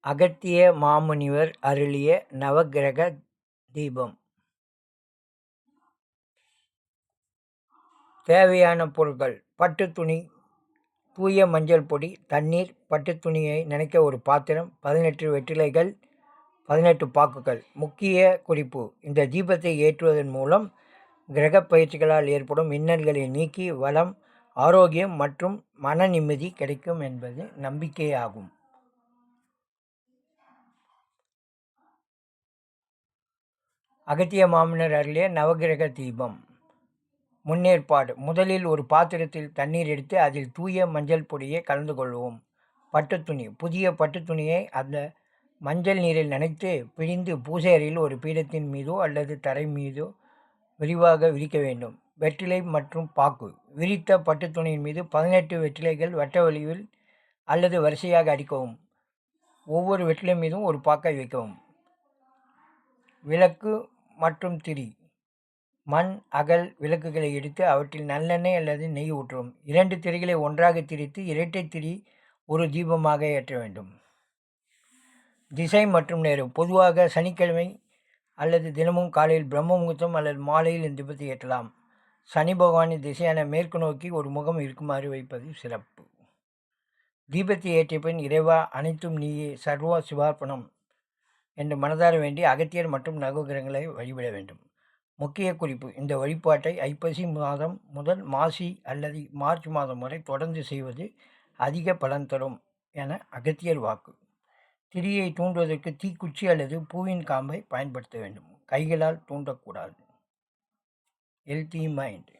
அகத்திய மாமுனிவர் அருளிய நவக்கிரக தீபம். தேவையான பொருட்கள்: பட்டு துணி, தூய மஞ்சள் பொடி, தண்ணீர், பட்டு துணியை நனைக்க ஒரு பாத்திரம், 18 வெற்றிலைகள், 18 பாக்குகள். முக்கிய குறிப்பு: இந்த தீபத்தை ஏற்றுவதன் மூலம் கிரக பயிற்சிகளால் ஏற்படும் இன்னல்களை நீக்கி வளம், ஆரோக்கியம் மற்றும் மன நிம்மதி கிடைக்கும் என்பது நம்பிக்கையாகும். அகத்திய மாமுனிவர் அருளிய நவக்கிரக தீபம். முன்னேற்பாடு: முதலில் ஒரு பாத்திரத்தில் தண்ணீர் எடுத்து அதில் தூய மஞ்சள் பொடியை கலந்து கொள்வோம். பட்டு துணி: புதிய பட்டு துணியை அந்த மஞ்சள் நீரில் நனைத்து பிழிந்து பூஜை அறையில் ஒரு பீடத்தின் மீதோ அல்லது தரை மீதோ விரிவாக விரிக்க வேண்டும். வெற்றிலை மற்றும் பாக்கு: விரித்த பட்டு துணியின் மீது 18 வெற்றிலைகள் வட்ட வடிவில் அல்லது வரிசையாக அடிக்கவும். ஒவ்வொரு வெற்றிலை மீதும் ஒரு பாக்கை வைக்கவும். விளக்கு மற்றும் திரி: மண் அகல் விளக்குகளை எடுத்து அவற்றில் நல்லெண்ணெய் அல்லது நெய் ஊற்றவும். 2 திரிகளை ஒன்றாக திரித்து இரட்டை திரி ஒரு தீபமாக ஏற்ற வேண்டும். திசை மற்றும் நேரம்: பொதுவாக சனிக்கிழமை அல்லது தினமும் காலையில் பிரம்ம முகூர்த்தம் அல்லது மாலையில் இந்த தீபத்தை ஏற்றலாம். சனி பகவானின் திசையான மேற்கு நோக்கி ஒரு முகம் இருக்குமாறு வைப்பது சிறப்பு. தீபத்தை ஏற்றிய பின் இறைவா, அனைத்தும் நீயே, சர்வ சிவார்ப்பணம் என்று மனதார வேண்டி அகத்தியர் மற்றும் நவகிரகங்களை வழிபட வேண்டும். முக்கிய குறிப்பு: இந்த வழிபாட்டை ஐப்பசி மாதம் முதல் மாசி அல்லது மார்ச் மாதம் வரை தொடர்ந்து செய்வது அதிக பலன் தரும் என அகத்தியர் வாக்கு. திரியை தூண்டுவதற்கு தீக்குச்சி அல்லது பூவின் காம்பை பயன்படுத்த வேண்டும். கைகளால் தூண்டக்கூடாது. Healthy mind.